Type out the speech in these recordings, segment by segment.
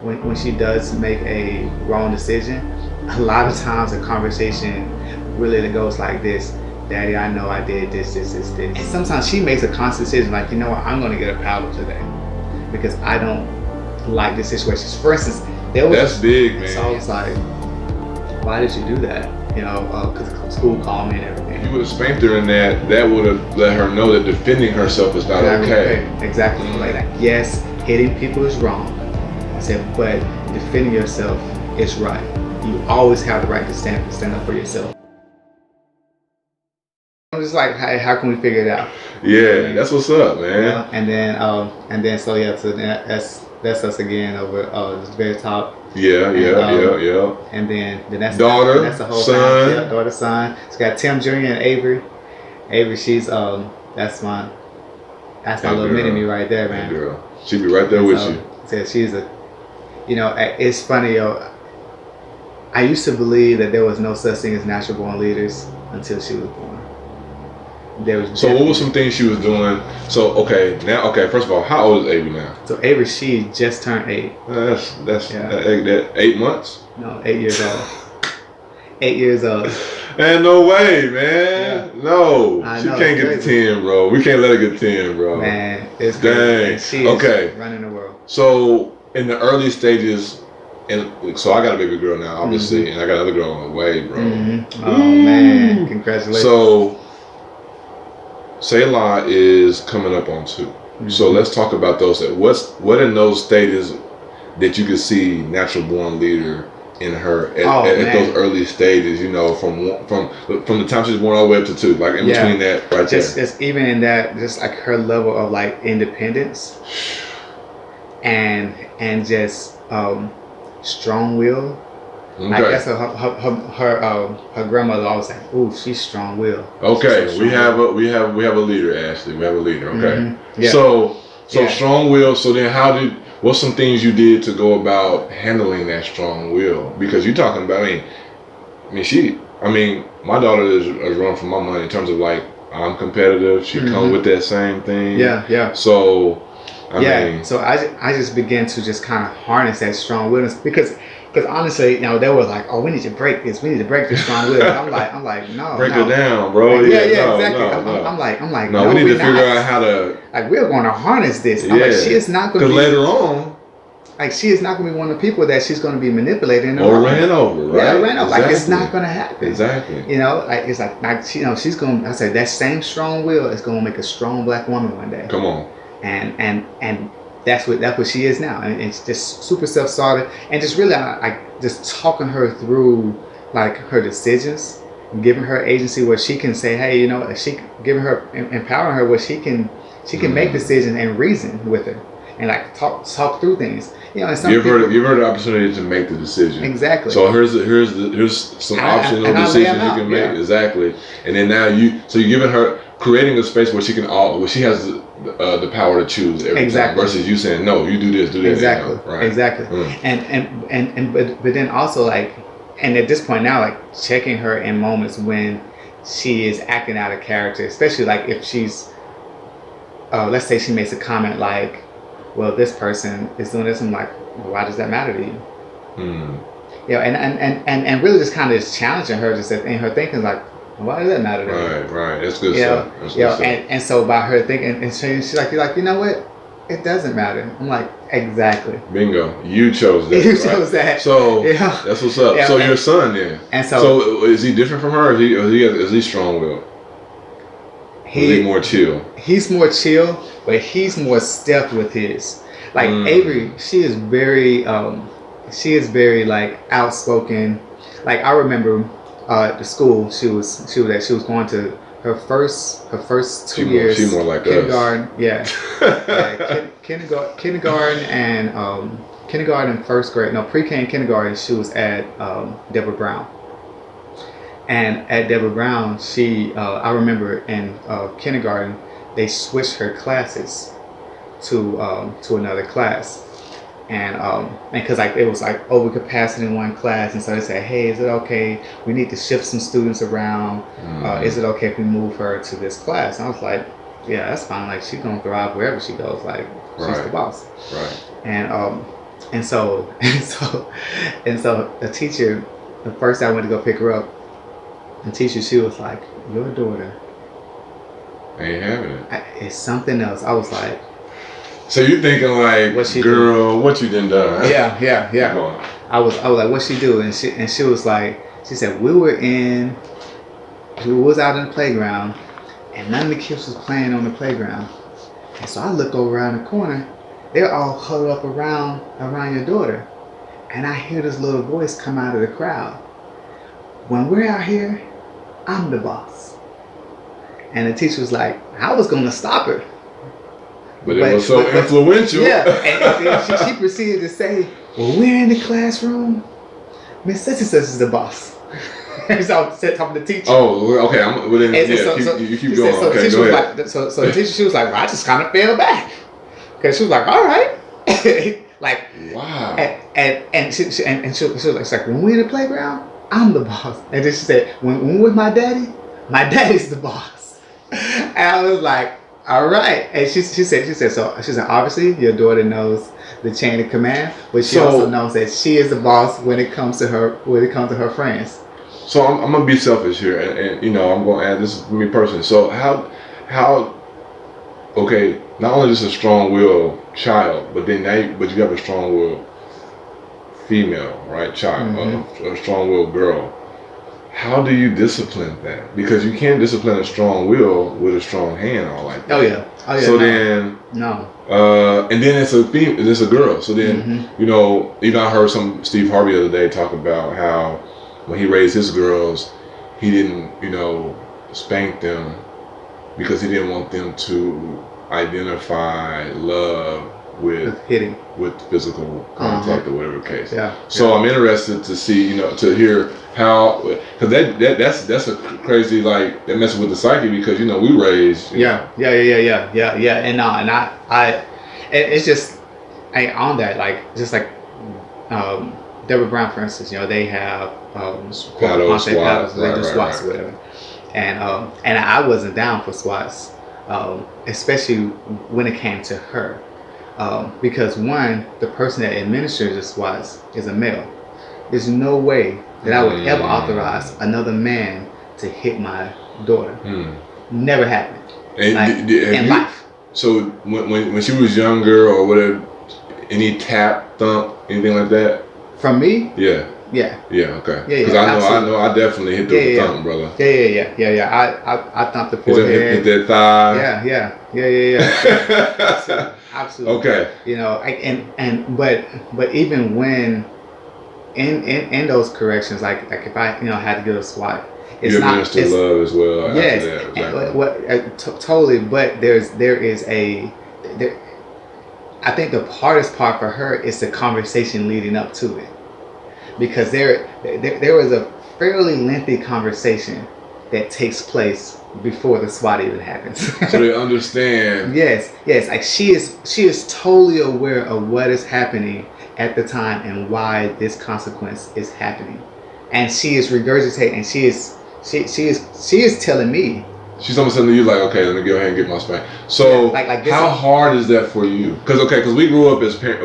when she does make a wrong decision, a lot of times the conversation really goes like this: Daddy, I know I did this. And sometimes she makes a conscious decision, like, you know what, I'm gonna get a paddle today because I don't like this situation. For instance, that's big, man. So I was like, why did you do that? You know, because school called me and everything. You would have spanked her in that would have let her know that defending herself is not okay. Exactly. Like, yes, hitting people is wrong. I said, but defending yourself is right. You always have the right to stand up for yourself. I'm just like, hey, how can we figure it out? Yeah, that's what's up, man. And then so that's us again over this very top. Yeah. And then that's daughter, that's the whole son. Family. Yeah, daughter, son. It's got Tim Jr. and Avery. Avery, she's that's my little mini me right there, man. That girl, she be right there with you. So she's it's funny, yo. I used to believe that there was no such thing as natural born leaders until she was born. So what were some things she was doing? So first of all, how old is Avery now? So Avery, she just turned 8. That's 8 months? No, 8 years old. 8 years old. Man, no way, man. Yeah. No. She can't get to 10, bro. We can't let her get 10, bro. Man, it's dang. She is running the world. So in the early stages, and so I got a baby girl now, obviously, and I got another girl on the way, bro. Mm-hmm. Oh man, congratulations. So Selah is coming up on 2. Mm-hmm. So let's talk about those. What in those stages that you could see natural born leader in her at those early stages? You know, from the time she's born all the way up to 2, like in between that right there. Just even in that, just like her level of like independence, and just strong will. Okay. I guess her grandmother always said, "Ooh, she's strong willed." Okay, so we have a leader, Ashley. We have a leader. Okay, mm-hmm. Yeah. So strong will. So then, what's some things you did to go about handling that strong will? Because you're talking about, my daughter is run for my money in terms of like, I'm competitive. She comes with that same thing. Yeah. So I so I just began to just kind of harness that strong willness because honestly, they were like, oh, we need to break this. We need to break this strong will. I'm like, no. Break it down, bro. Like, yeah, exactly. No. I'm like, no, we need to figure out how to. Like, we're going to harness this. I'm like, she is not going to be. Because later on. Like, she is not going to be one of the people that she's going to be manipulating. Or ran over, right? Yeah, ran over. Exactly. Like, it's not going to happen. Exactly. Like, it's like she's going to, I said, that same strong will is going to make a strong black woman one day. Come on. And that's what she is now, and it's just super self-started, and just really just talking her through like her decisions, giving her agency where she can say, hey, empowering her where she can make decisions and reason with her and like talk through things. And give her the opportunity to make the decision. Exactly. So here's some optional decisions you can make. Yeah. Exactly. And then now you're giving her, creating a space where she has the power to choose every time versus you saying, no, you do this, do that. Exactly. Right. Exactly. But then also like, and at this point now, like checking her in moments when she is acting out of character, especially like if she's, let's say she makes a comment like, well, this person is doing this. I'm like, well, why does that matter to you? And really just kind of just challenging her just in her thinking like, why does that matter to you? Right. That's good stuff. That's good stuff. And so by her thinking, and she's like, you know what? It doesn't matter. I'm like, exactly. Bingo. You chose that. You chose that. So that's what's up. So your son then. And so is he different from her? Is he strong-willed? Is he more chill? He's more chill, but he's more stealth with his. Like Avery, she is very like outspoken. Like I remember at the school she was going to her first 2 years. She more like kindergarten, us. Yeah. Kindergarten and first grade. No, pre-K and kindergarten. She was at Deborah Brown. And at Deborah Brown, she I remember in kindergarten they switched her classes to another class. And because like it was like overcapacity in one class, and so they said, hey, is it okay? We need to shift some students around. Is it okay if we move her to this class? And I was like, yeah, that's fine. Like she's gonna thrive wherever she goes. Like she's the boss. Right. And so the teacher, the first day I went to go pick her up, the teacher, she was like, "Your daughter ain't having it. It's something else." I was like, so you thinking like, girl, do? What you done? Yeah. I was like, what she do? And she was like, she said, we was out in the playground, and none of the kids was playing on the playground. And so I look over around the corner, they're all huddled up around your daughter. And I hear this little voice come out of the crowd. When we're out here, I'm the boss. And the teacher was like, I was going to stop her. But it was so influential. Yeah, and she proceeded to say, well, we're in the classroom. Miss such and such is the boss. So I said, talking to the teacher. Oh, okay. You keep going. So okay, go ahead. Like, so the teacher, she was like, well, I just kind of fell back. Because she was like, all right. Like, wow. And she was like, when we're in the playground, I'm the boss. And then she said, when we're with my daddy's the boss. And I was like, all right. And she said, obviously your daughter knows the chain of command, but she also knows that she is the boss when it comes to her friends. So I'm gonna be selfish here, and you know I'm gonna add this is me personally. So how okay, not only just a strong-willed child, but then but you have a strong-willed female, right? Child, mm-hmm. a strong-willed girl. How do you discipline that? Because you can't discipline a strong will with a strong hand, all like that. Oh yeah. So then no. And then it's a girl. So then mm-hmm. you know, even I heard Steve Harvey the other day talk about how when he raised his girls, he didn't, you know, spank them because he didn't want them to identify love with hitting, with physical contact or whatever the case. Yeah. So I'm interested to see, you know, to hear how, because that's a crazy, like, that messes with the psyche because, you know, we raised. Yeah. And I it's just on that, like, just like Deborah Brown, for instance, you know, they have paddles, they do squats or whatever, and I wasn't down for squats, especially when it came to her, because one, the person that administers the squats is a male. There's no way that I would ever authorize another man to hit my daughter. Never happened. In life. So when she was younger or whatever, any tap, thump, anything like that? From me? Yeah. Yeah. Yeah. Okay. Because I know I definitely hit the thump, brother. Yeah. I thumped the forehead. Hit that thigh. Yeah. Absolutely. Okay. You know, but even when in those corrections, like if I had to give a swat, it's you not administer love as well. Yes. After that, exactly. Totally. But there is a. I think the hardest part for her is the conversation leading up to it, because there was a fairly lengthy conversation that takes place before the SWAT even happens. So they understand. Yes. Like she is totally aware of what is happening at the time and why this consequence is happening, and she is regurgitating. And she is telling me. She's almost telling you, like, okay, let me go ahead and get my spank. So, like how hard is that for you? Because we grew up as kids.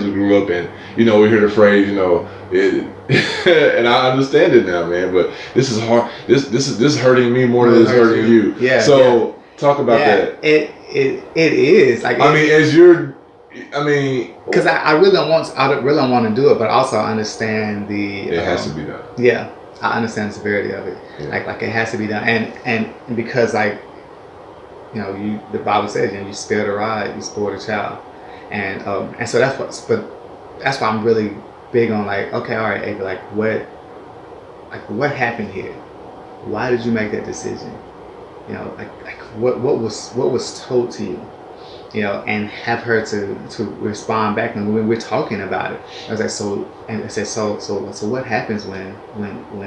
We grew up, and you know, we hear the phrase, you know, and I understand it now, man. But this is hard. This is hurting me more than it's hurting you. Yeah. So talk about that. It is like. Because I really don't want to do it, but also I understand it has to be done. Yeah. I understand the severity of it. Yeah. Like it has to be done, and because, like, you know, the Bible says, you know, you spare the rod, you spoil the child, and so that's why I'm really big on, like, okay, all right, Ava, like what happened here? Why did you make that decision? You know, like what was told to you? You know, and have her to respond back. And when we're talking about it, I was like, so what happens when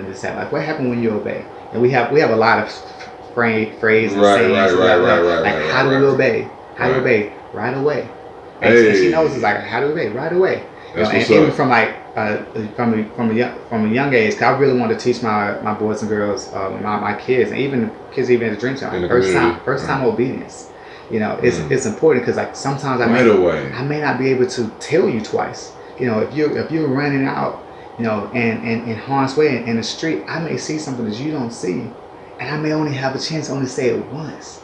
this happens? Like, what happened when you obey? And we have a lot of phrases, sayings, like how do we obey? How do we obey? Right away. And she knows, it's like, how do we obey? Right away. You know, and even from like from a young age, cause I really want to teach my boys and girls, my kids, and even kids, even at the drink time, first time obedience. It's important because like sometimes I may not be able to tell you twice. If you're running out, and in harm's way in the street, I may see something that you don't see, and I may only have a chance to only say it once.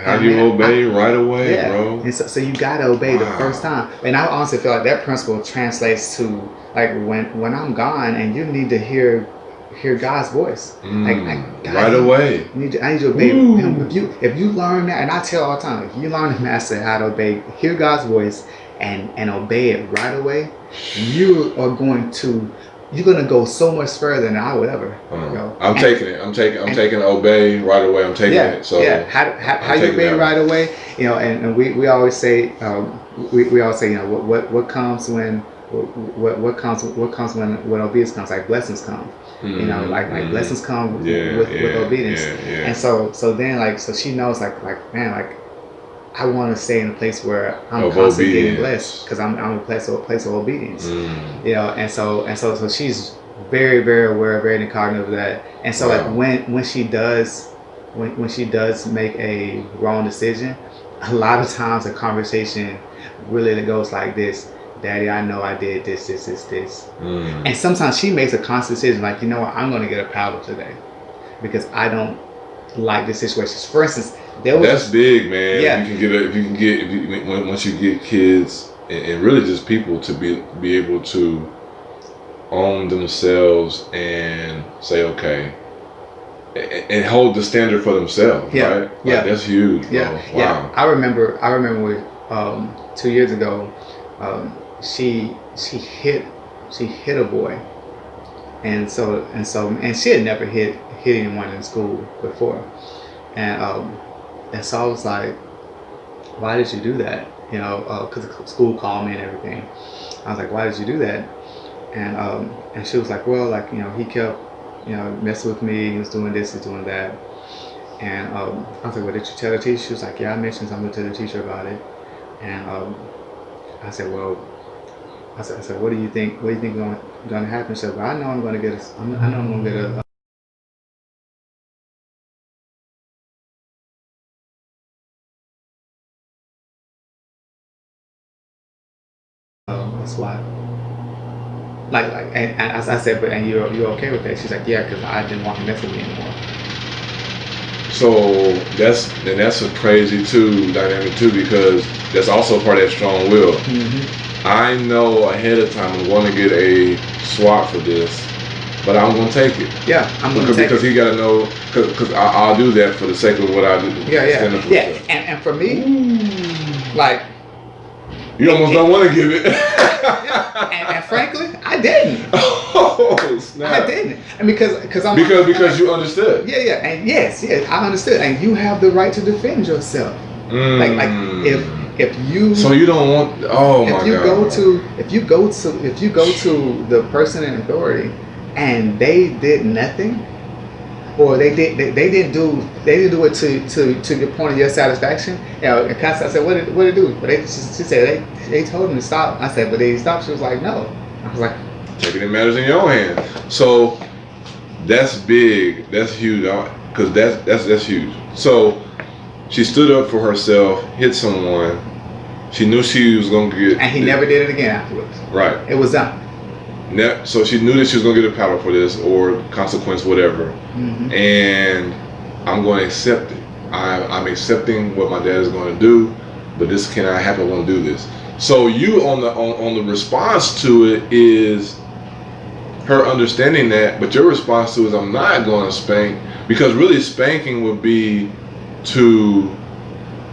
How do you obey right away, bro? And so you gotta obey the first time. And I honestly feel like that principle translates to like when I'm gone and you need to hear God's voice. God, right away. I need to obey Him. If you learn that, and I tell all the time, if you learn to master how to obey, hear God's voice, and obey it right away, you're gonna go so much further than I would ever. I'm taking obey right away. I'm taking it. So how you obey right away? And we always say we always say what comes when what comes when obedience comes, like blessings come. Like blessings come with obedience. And so then so she knows like man, like I want to stay in a place where I'm constantly getting blessed because I'm in a place of obedience. And so she's very, very aware, very cognizant of that. And so like when she does make a wrong decision, a lot of times the conversation really goes like this: Daddy, I know I did this. And sometimes she makes a conscious decision, like, you know what, I'm going to get a paddle today because I don't like this situation. For instance, that's big, man. Yeah. Once you get kids and really just people to be able to own themselves and say okay, and hold the standard for themselves, right? That's huge. Bro. Wow. I remember when 2 years ago, she hit a boy, and she had never hit anyone in school before, and so I was like, why did you do that? Because the school called me and everything. I was like, why did you do that? And she was like, well, like, he kept, messing with me. He was doing this, he's doing that. And I was like, well, did you tell the teacher? She was like, yeah, I mentioned something to the teacher about it. And I said, well, what do you think going to happen? She said, well, I know I'm going to get a swat. And as I said, but you're okay with that? She's like, yeah, because I didn't want to mess with me anymore. So that's a crazy dynamic too, because that's also part of that strong will. I know ahead of time I'm going to get a swat for this, but I'm going to take it. Yeah, I'm going to take it. Because he got to know, because I'll do that for the sake of what I do. Yeah. And for me, like, you almost don't want to give it. and frankly, I didn't. Oh snap! I didn't, and because you understood. Yeah, and yes, I understood, and you have the right to defend yourself. Like if you. So you don't want. Oh my God. If you go to the person in authority, and they did nothing, or they didn't do it to your point of your satisfaction. And I said, what did it do? But she said they told him to stop. I said, but they stopped. She was like, no. I was like, taking the matters in your own hands. So that's big. That's huge. Because that's huge. So she stood up for herself, hit someone. She knew she was gonna get. And he never did it again afterwards. Right. It was done. So she knew that she was going to get a paddle for this or consequence, whatever. And I'm going to accept it. I'm accepting what my dad is going to do, but this cannot happen. I'm going to do this. So you on the response to it is her understanding that, but your response to it is I'm not going to spank, because really spanking would be to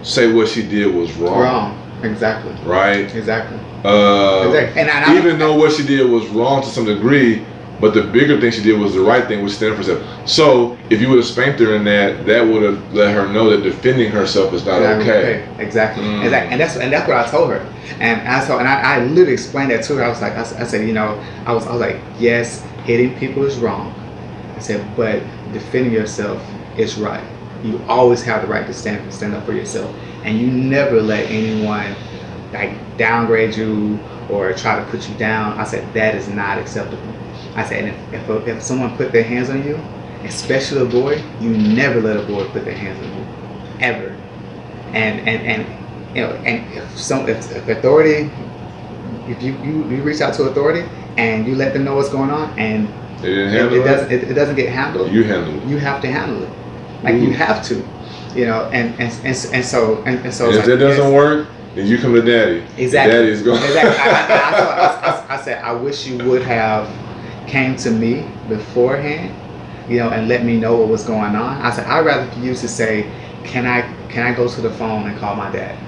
say what she did was wrong. Wrong. Exactly. Right? Exactly. Exactly. And even though what she did was wrong to some degree, but the bigger thing she did was the right thing, which stands for herself. So if you would have spanked her in that would have let her know that defending herself is not okay. Exactly. And that's what I told her. And I literally explained that to her. I was like, I said, I was like, yes, hitting people is wrong. I said, but defending yourself is right. You always have the right to stand up for yourself, and you never let anyone like downgrade you or try to put you down. I said that is not acceptable. I said, and if someone put their hands on you, especially a boy, you never let a boy put their hands on you, ever. and you know, and if authority, if you reach out to authority and you let them know what's going on, and it doesn't get handled, you handle it. You have to handle it, like you have to, you know, and so if that doesn't work, then you come to daddy. Exactly. Daddy is going. Exactly. I said, I wish you would have came to me beforehand, you know, and let me know what was going on. I said, I'd rather for you to say, can I go to the phone and call my dad?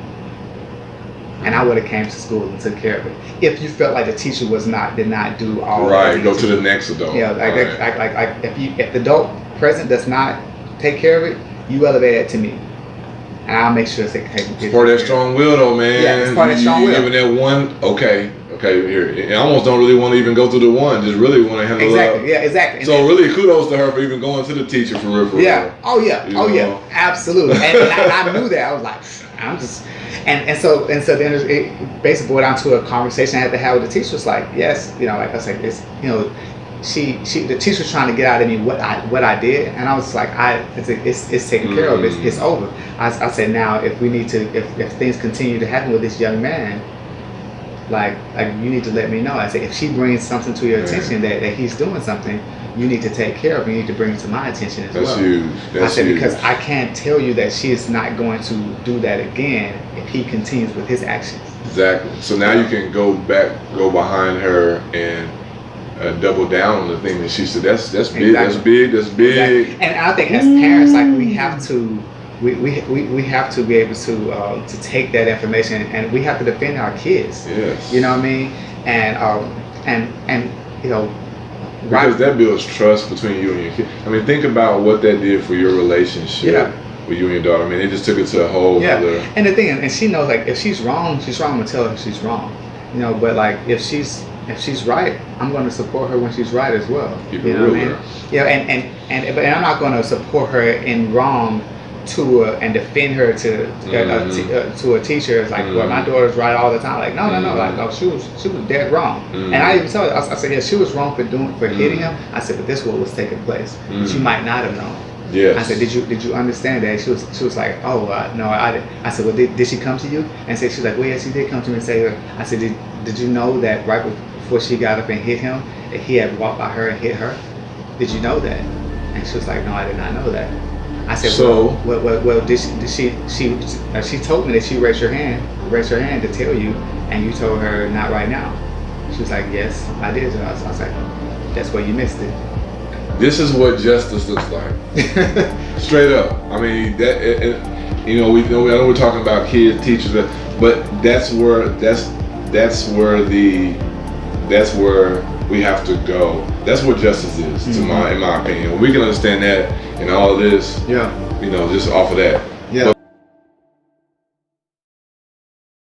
And I would have came to school and took care of it. If you felt like the teacher did not do all right, go to the next adult. Yeah, like if the adult present does not take care of it, you elevate it to me. And I'll make sure it's part of that strong will, though, man. Yeah, it's part of that strong will. Even that one, okay, here. I almost don't really want to even go through the one. Just really want to handle it. Exactly. Yeah, exactly. So really, kudos to her for even going to the teacher for real. Yeah. Oh yeah. Yeah. Absolutely. And I knew that. I was like, I'm just, and so then it basically boiled down to a conversation I had to have with the teacher. Was like, yes, you know, like I said, it's, you know, the teacher was trying to get out of me what I did, and I was like, it's taken care of. It's over. I said, now if we need to, if things continue to happen with this young man, like you need to let me know. I said, if she brings something to your attention that he's doing something, you need to take care of. You need to bring it to my attention as well. That's huge. I said, because I can't tell you that she is not going to do that again if he continues with his actions. Exactly. So now you can go behind her and double down on the thing that she said. That's big. Exactly. That's big. Exactly. And I think as parents, like we have to. We have to be able to take that information, and we have to defend our kids. Yes. You know what I mean? And you know, because that builds trust between you and your kid. I mean, think about what that did for your relationship with you and your daughter. I mean, it just took it to a whole other. And the thing, and she knows, like, if she's wrong, I'm gonna tell her she's wrong. You know, but like if she's right, I'm going to support her when she's right as well. Keep it real. Yeah, but I'm not going to support her in wrong and defend her to a teacher. It's like, well, my daughter's right all the time. Like, no, like, oh, she was dead wrong. And I even told her, I said, yeah, she was wrong for hitting him. I said, but this is what was taking place. She might not have known. Yes. I said, did you understand that? She was like, oh, no, I didn't. I said, well, did she come to you? And said, she's like, well, yeah, she did come to me and say, I said, did you know that right before she got up and hit him, that he had walked by her and hit her? Did you know that? And she was like, no, I did not know that. I said, so, well, did she told me that she raised her hand to tell you, and you told her not right now. She was like, yes, I did. I was like, that's where you missed it. This is what justice looks like. Straight up. I mean, that you know, I know we're talking about kids, teachers, but that's where we have to go. That's what justice is, in my opinion. When we can understand that and all of this, you know, just off of that. Yeah.